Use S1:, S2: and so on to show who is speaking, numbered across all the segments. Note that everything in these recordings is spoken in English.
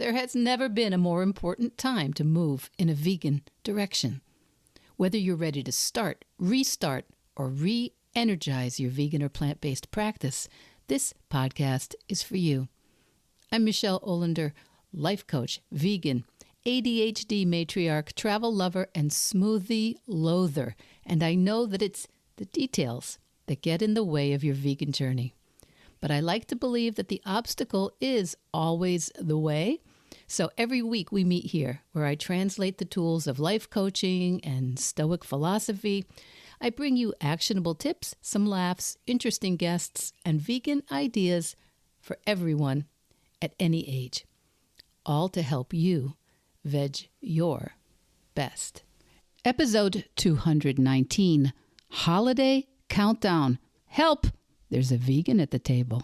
S1: There has never been a more important time to move in a vegan direction. Whether you're ready to start, restart, or re-energize your vegan or plant-based practice, this podcast is for you. I'm Michelle Olander, life coach, vegan, ADHD matriarch, travel lover, and smoothie loather. And I know that it's the details that get in the way of your vegan journey. But I like to believe that the obstacle is always the way. So every week we meet here where I translate the tools of life coaching and Stoic philosophy. I bring you actionable tips, some laughs, interesting guests, and vegan ideas for everyone at any age. All to help you veg your best. Episode 219, Holiday Countdown. Help! There's a vegan at the table.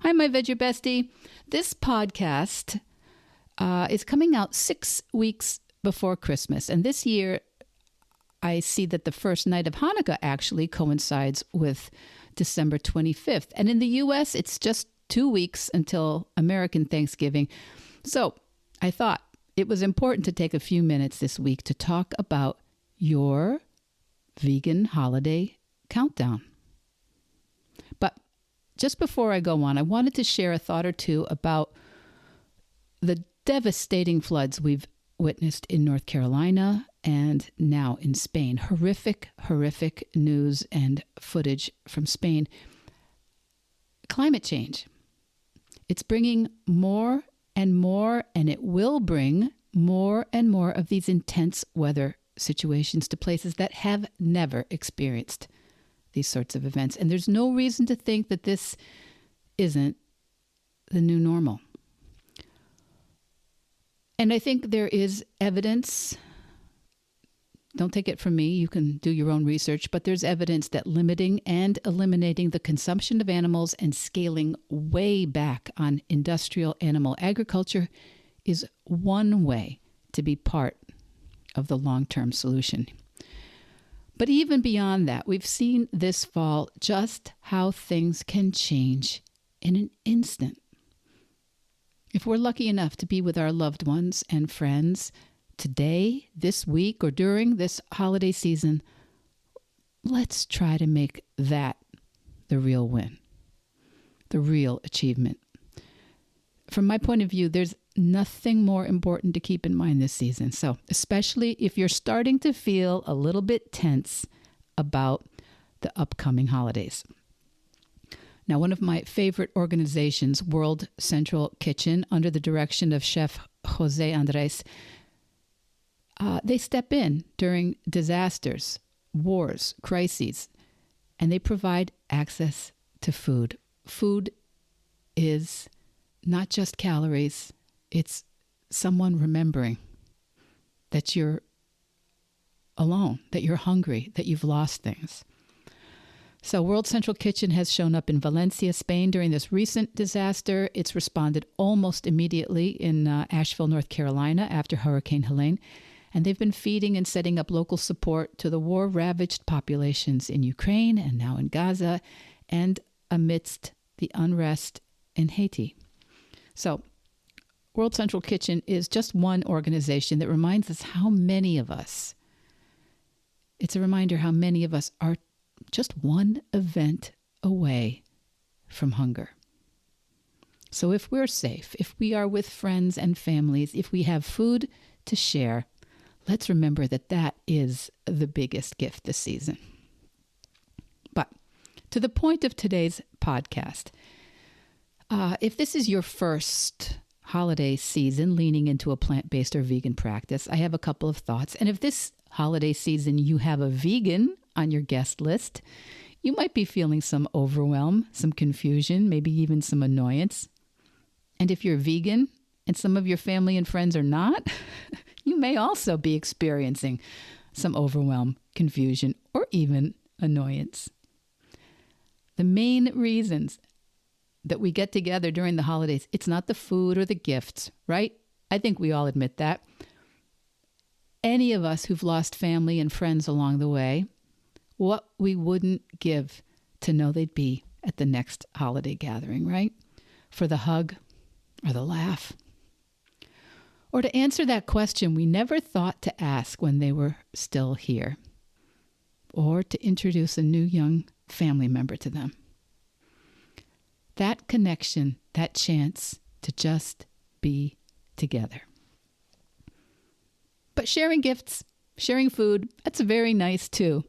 S1: Hi, my Veg Your Bestie. This podcast is coming out 6 weeks before Christmas. And this year, I see that the first night of Hanukkah actually coincides with December 25th. And in the U.S., it's just 2 weeks until American Thanksgiving. So I thought it was important to take a few minutes this week to talk about your vegan holiday countdown. But just before I go on, I wanted to share a thought or two about the devastating floods we've witnessed in North Carolina and now in Spain. Horrific news and footage from Spain. Climate change. It's bringing more and more, and it will bring more and more of these intense weather situations to places that have never experienced these sorts of events. And there's no reason to think that this isn't the new normal. And I think there is evidence, don't take it from me, you can do your own research, but there's evidence that limiting and eliminating the consumption of animals and scaling way back on industrial animal agriculture is one way to be part of the long-term solution. But even beyond that, we've seen this fall just how things can change in an instant. If we're lucky enough to be with our loved ones and friends today, this week, or during this holiday season, let's try to make that the real win, the real achievement. From my point of view, there's nothing more important to keep in mind this season. So, especially if you're starting to feel a little bit tense about the upcoming holidays. Now, one of my favorite organizations, World Central Kitchen, under the direction of Chef Jose Andres, they step in during disasters, wars, crises, and they provide access to food. Food is not just calories, it's someone remembering that you're alone, that you're hungry, that you've lost things. So World Central Kitchen has shown up in Valencia, Spain during this recent disaster. It's responded almost immediately in Asheville, North Carolina after Hurricane Helene. And they've been feeding and setting up local support to the war-ravaged populations in Ukraine and now in Gaza and amidst the unrest in Haiti. So World Central Kitchen is just one organization that reminds us how many of us, it's a reminder how many of us are just one event away from hunger. So if we're safe, if we are with friends and families, if we have food to share, let's remember that that is the biggest gift this season. But to the point of today's podcast, if this is your first holiday season leaning into a plant-based or vegan practice, I have a couple of thoughts. And if this holiday season you have a vegan on your guest list, you might be feeling some overwhelm, some confusion, maybe even some annoyance. And if you're vegan and some of your family and friends are not, you may also be experiencing some overwhelm, confusion, or even annoyance. The main reasons that we get together during the holidays, it's not the food or the gifts, right? I think we all admit that. any of us who've lost family and friends along the way, what we wouldn't give to know they'd be at the next holiday gathering, right? For the hug or the laugh. Or to answer that question we never thought to ask when they were still here. Or to introduce a new young family member to them. That connection, that chance to just be together. But sharing gifts, sharing food, that's very nice too.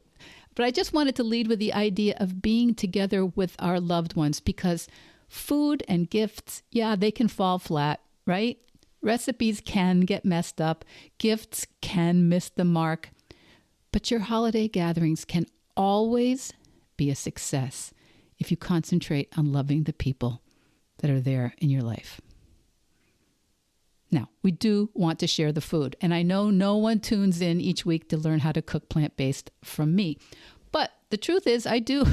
S1: But I just wanted to lead with the idea of being together with our loved ones, because food and gifts, yeah, they can fall flat, right? Recipes can get messed up. Gifts can miss the mark. But your holiday gatherings can always be a success if you concentrate on loving the people that are there in your life. Now, we do want to share the food, and I know no one tunes in each week to learn how to cook plant-based from me. But the truth is, I do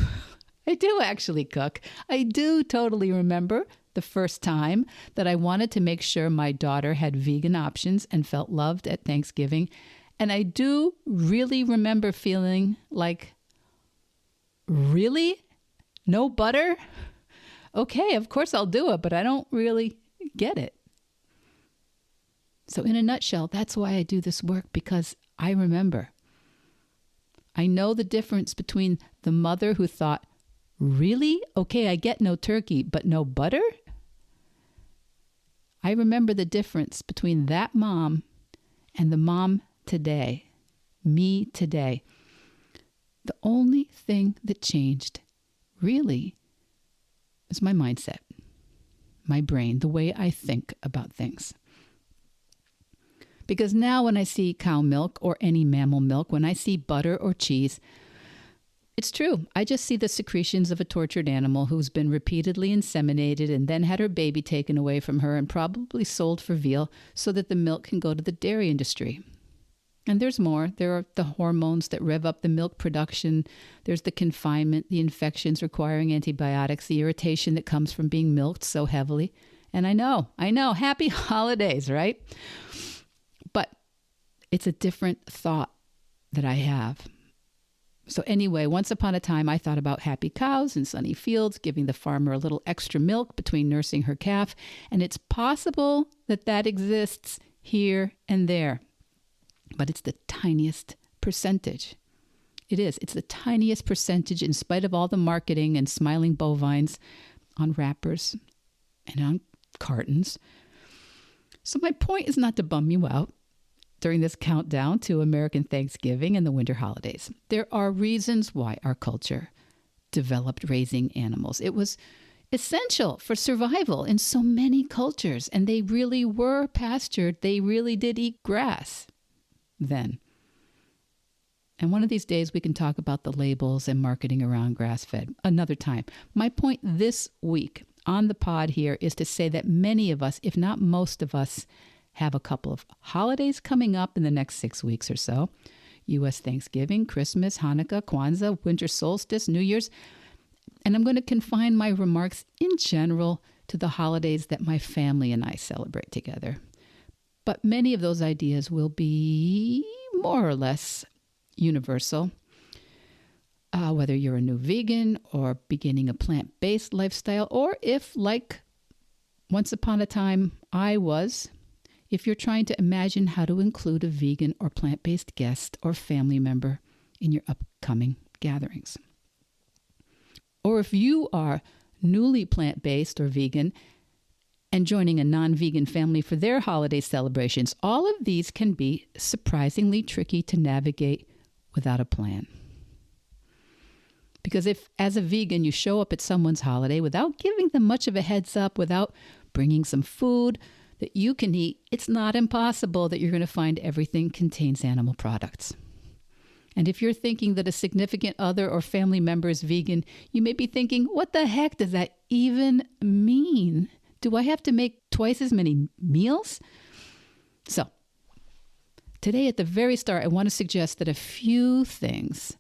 S1: actually cook. I do totally remember the first time that I wanted to make sure my daughter had vegan options and felt loved at Thanksgiving. And I do really remember feeling like, really? No butter? Okay, of course I'll do it, but I don't really get it. So in a nutshell, that's why I do this work, because I remember. I know the difference between the mother who thought, really? Okay, I get no turkey, but no butter? I remember the difference between that mom and the mom today, me today. The only thing that changed, really, is my mindset, my brain, the way I think about things. Because now when I see cow milk or any mammal milk, when I see butter or cheese, it's true. I just see the secretions of a tortured animal who's been repeatedly inseminated and then had her baby taken away from her and probably sold for veal so that the milk can go to the dairy industry. And there's more. There are the hormones that rev up the milk production. There's the confinement, the infections requiring antibiotics, the irritation that comes from being milked so heavily. And I know, happy holidays, right? But it's a different thought that I have. So anyway, once upon a time, I thought about happy cows and sunny fields, giving the farmer a little extra milk between nursing her calf. And it's possible that that exists here and there. But it's the tiniest percentage. It is. It's the tiniest percentage in spite of all the marketing and smiling bovines on wrappers and on cartons. So my point is not to bum you out during this countdown to American Thanksgiving and the winter holidays. There are reasons why our culture developed raising animals. It was essential for survival in so many cultures, and they really were pastured. They really did eat grass then. And one of these days we can talk about the labels and marketing around grass-fed another time. My point this week on the pod here is to say that many of us, if not most of us, have a couple of holidays coming up in the next 6 weeks or so. U.S. Thanksgiving, Christmas, Hanukkah, Kwanzaa, winter solstice, New Year's. And I'm going to confine my remarks in general to the holidays that my family and I celebrate together. But many of those ideas will be more or less universal. Whether you're a new vegan or beginning a plant-based lifestyle, or if, like once upon a time I was, if you're trying to imagine how to include a vegan or plant-based guest or family member in your upcoming gatherings. Or if you are newly plant-based or vegan and joining a non-vegan family for their holiday celebrations, all of these can be surprisingly tricky to navigate without a plan. Because if, as a vegan, you show up at someone's holiday without giving them much of a heads up, without bringing some food that you can eat, it's not impossible that you're going to find everything contains animal products. And if you're thinking that a significant other or family member is vegan, you may be thinking, what the heck does that even mean? Do I have to make twice as many meals? So, today at the very start, I want to suggest that a few things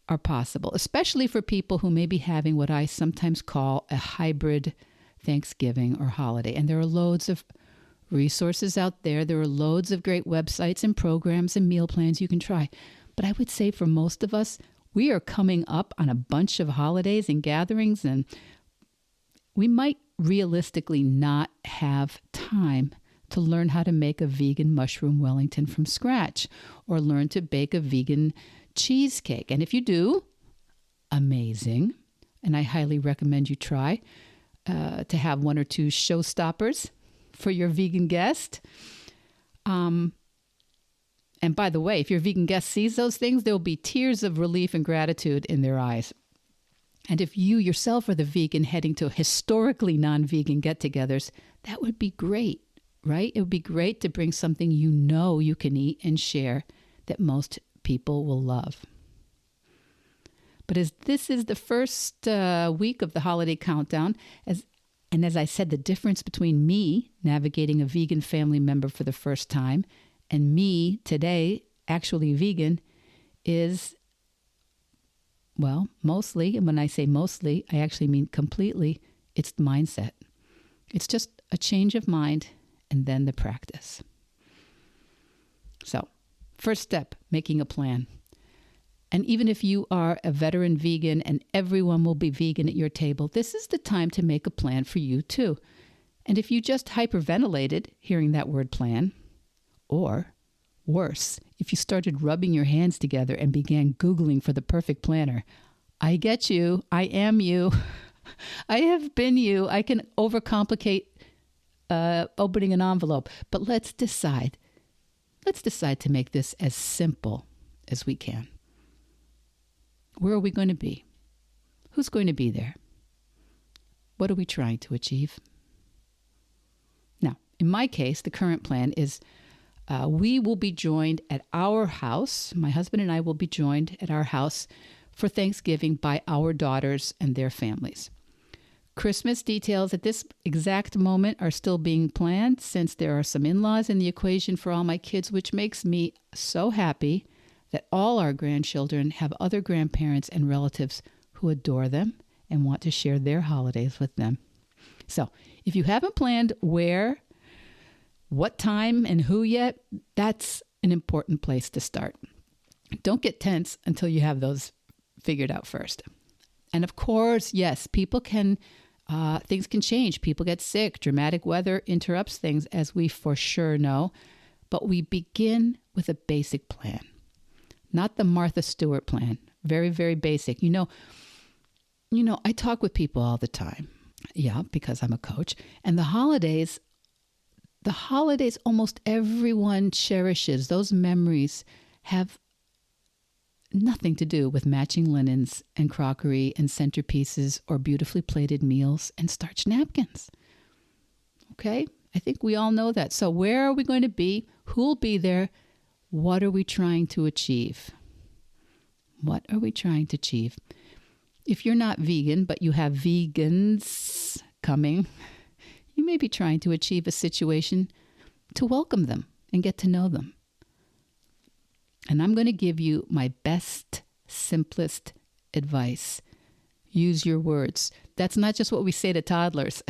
S1: are possible, especially for people who may be having what I sometimes call a hybrid Thanksgiving or holiday. And there are loads of resources out there. There are loads of great websites and programs and meal plans you can try. But I would say for most of us, we are coming up on a bunch of holidays and gatherings, and we might realistically not have time to learn how to make a vegan mushroom Wellington from scratch or learn to bake a vegan cheesecake. And if you do, amazing. And I highly recommend you try to have one or two showstoppers for your vegan guest. And by the way, if your vegan guest sees those things, there will be tears of relief and gratitude in their eyes. And if you yourself are the vegan heading to historically non-vegan get-togethers, that would be great, right? It would be great to bring something you know you can eat and share that most people will love. But as this is the first week of the holiday countdown, as I said, the difference between me navigating a vegan family member for the first time and me today actually vegan is, well, mostly, and when I say mostly, I actually mean completely, it's the mindset. It's just a change of mind and then the practice. So, first step, making a plan. And even if you are a veteran vegan and everyone will be vegan at your table, this is the time to make a plan for you too. And if you just hyperventilated hearing that word plan, or worse, if you started rubbing your hands together and began Googling for the perfect planner, I get you. I am you. I have been you. I can overcomplicate opening an envelope. But let's decide. Let's decide to make this as simple as we can. Where are we going to be? Who's going to be there? What are we trying to achieve? Now, in my case, the current plan is we will be joined at our house. My husband and I will be joined at our house for Thanksgiving by our daughters and their families. Christmas details at this exact moment are still being planned since there are some in-laws in the equation for all my kids, which makes me so happy that all our grandchildren have other grandparents and relatives who adore them and want to share their holidays with them. So if you haven't planned where, what time, and who yet, that's an important place to start. Don't get tense until you have those figured out first. And of course, yes, things can change. People get sick. Dramatic weather interrupts things, as we for sure know. But we begin with a basic plan. Not the Martha Stewart plan. Very, very basic. You know, I talk with people all the time. Yeah, because I'm a coach. And the holidays, almost everyone cherishes. Those memories have nothing to do with matching linens and crockery and centerpieces or beautifully plated meals and starched napkins. Okay? I think we all know that. So where are we going to be? Who'll be there? What are we trying to achieve? What are we trying to achieve? If you're not vegan, but you have vegans coming, you may be trying to achieve a situation to welcome them and get to know them. And I'm going to give you my best, simplest advice. Use your words. That's not just what we say to toddlers.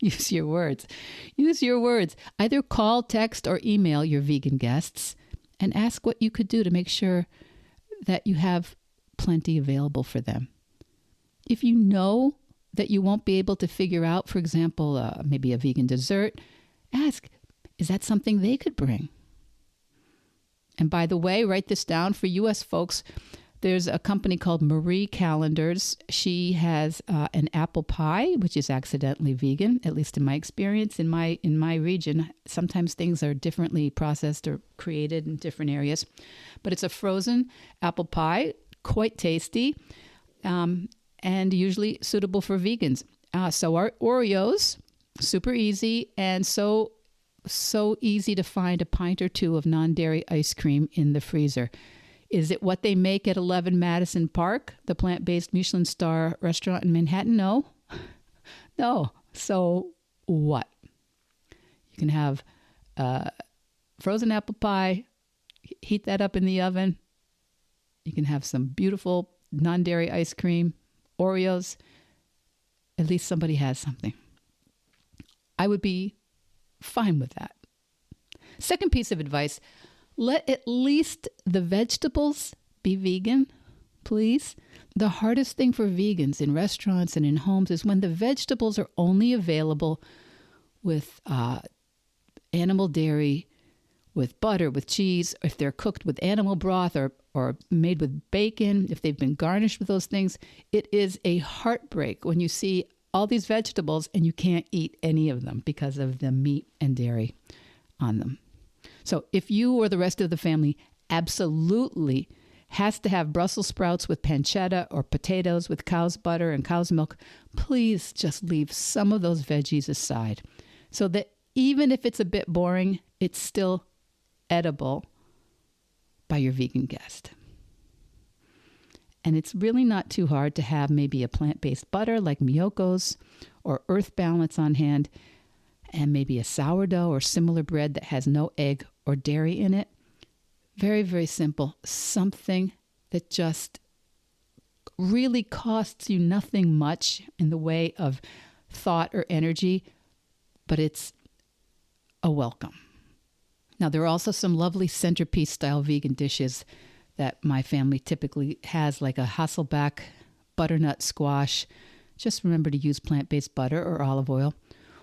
S1: Use your words. Use your words. Either call, text, or email your vegan guests and ask what you could do to make sure that you have plenty available for them. If you know that you won't be able to figure out, for example, maybe a vegan dessert, ask, is that something they could bring? And by the way, write this down for U.S. folks. There's a company called Marie Callender's. She has an apple pie, which is accidentally vegan, at least in my experience. In my region, sometimes things are differently processed or created in different areas. But it's a frozen apple pie, quite tasty, and usually suitable for vegans. So our Oreos, super easy, and so easy to find a pint or two of non-dairy ice cream in the freezer. Is it what they make at 11 Madison Park, the plant-based Michelin star restaurant in Manhattan? No. No. So what? You can have frozen apple pie, heat that up in the oven. You can have some beautiful non-dairy ice cream, Oreos. At least somebody has something. I would be fine with that. Second piece of advice, let at least the vegetables be vegan, please. The hardest thing for vegans in restaurants and in homes is when the vegetables are only available with animal dairy, with butter, with cheese, if they're cooked with animal broth or made with bacon, if they've been garnished with those things. It is a heartbreak when you see all these vegetables and you can't eat any of them because of the meat and dairy on them. So if you or the rest of the family absolutely has to have Brussels sprouts with pancetta or potatoes with cow's butter and cow's milk, please just leave some of those veggies aside so that even if it's a bit boring, it's still edible by your vegan guest. And it's really not too hard to have maybe a plant-based butter like Miyoko's or Earth Balance on hand, and maybe a sourdough or similar bread that has no egg or dairy in it. Very, very simple. Something that just really costs you nothing much in the way of thought or energy, but it's a welcome. Now, there are also some lovely centerpiece-style vegan dishes that my family typically has, like a Hasselback butternut squash. Just remember to use plant-based butter or olive oil,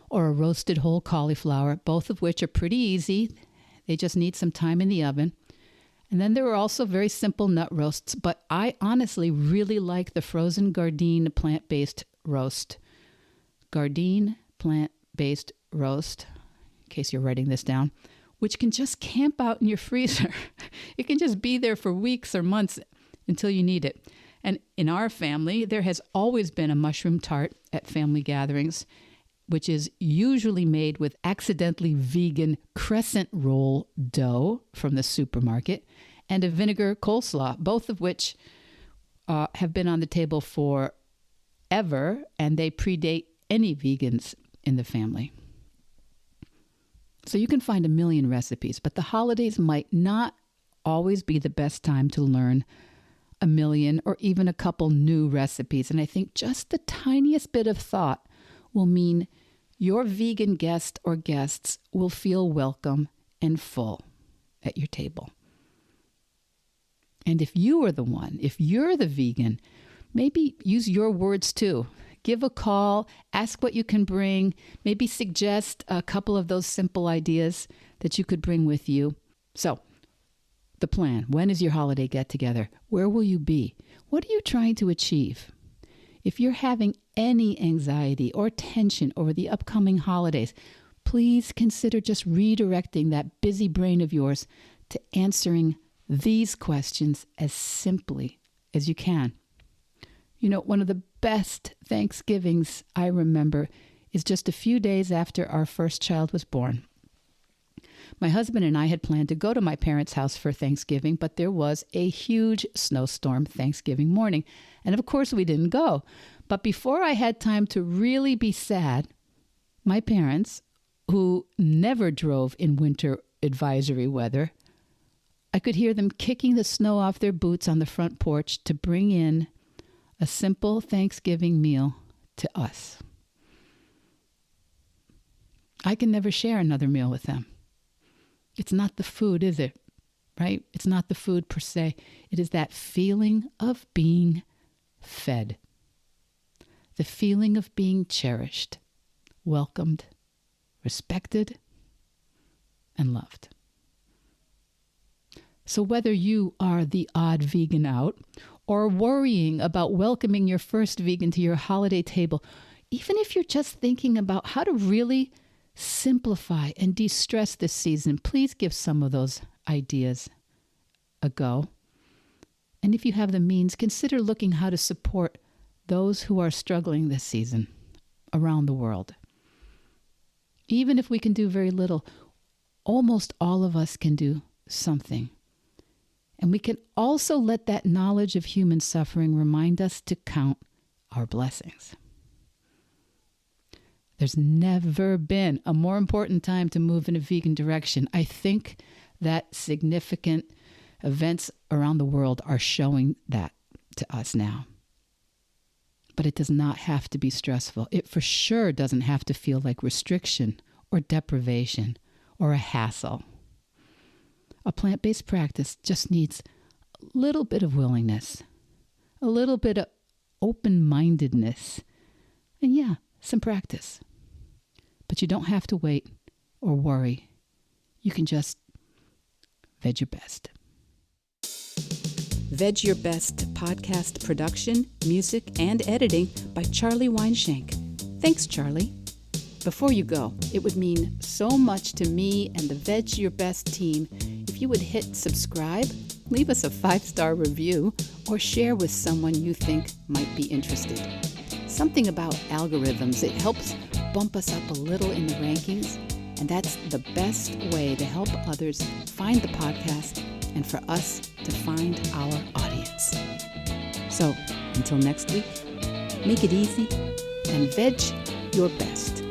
S1: or a roasted whole cauliflower, both of which are pretty easy. They just need some time in the oven. And then there are also very simple nut roasts, but I honestly really like the frozen Gardein plant-based roast. Gardein plant-based roast, in case you're writing this down, which can just camp out in your freezer. It can just be there for weeks or months until you need it. And in our family, there has always been a mushroom tart at family gatherings, which is usually made with accidentally vegan crescent roll dough from the supermarket and a vinegar coleslaw, both of which have been on the table forever, and they predate any vegans in the family. So you can find a million recipes, but the holidays might not always be the best time to learn a million or even a couple new recipes. And I think just the tiniest bit of thought will mean your vegan guest or guests will feel welcome and full at your table. And if you are the one, if you're the vegan, maybe use your words too. Give a call, ask what you can bring, maybe suggest a couple of those simple ideas that you could bring with you. So, the plan. When is your holiday get-together? Where will you be? What are you trying to achieve? If you're having any anxiety or tension over the upcoming holidays, please consider just redirecting that busy brain of yours to answering these questions as simply as you can. You know, one of the best Thanksgivings I remember is just a few days after our first child was born. My husband and I had planned to go to my parents' house for Thanksgiving, but there was a huge snowstorm Thanksgiving morning. And of course, we didn't go. But before I had time to really be sad, my parents, who never drove in winter advisory weather, I could hear them kicking the snow off their boots on the front porch to bring in a simple Thanksgiving meal to us. I can never share another meal with them. It's not the food, is it? Right? It's not the food per se. It is that feeling of being fed. The feeling of being cherished, welcomed, respected, and loved. So whether you are the odd vegan out or worrying about welcoming your first vegan to your holiday table, even if you're just thinking about how to really simplify and de-stress this season, please give some of those ideas a go. And if you have the means, consider looking how to support those who are struggling this season around the world. Even if we can do very little, almost all of us can do something. And we can also let that knowledge of human suffering remind us to count our blessings. There's never been a more important time to move in a vegan direction. I think that significant events around the world are showing that to us now. But it does not have to be stressful. It for sure doesn't have to feel like restriction or deprivation or a hassle. A plant-based practice just needs a little bit of willingness, a little bit of open-mindedness, and some practice. But you don't have to wait or worry. You can just veg your best. Veg Your Best podcast production, music, and editing by Charlie Weinshank. Thanks, Charlie. Before you go, it would mean so much to me and the Veg Your Best team if you would hit subscribe, leave us a 5-star review, or share with someone you think might be interested. Something about algorithms, it helps bump us up a little in the rankings, and that's the best way to help others find the podcast and for us to find our audience. So, until next week, make it easy and veg your best.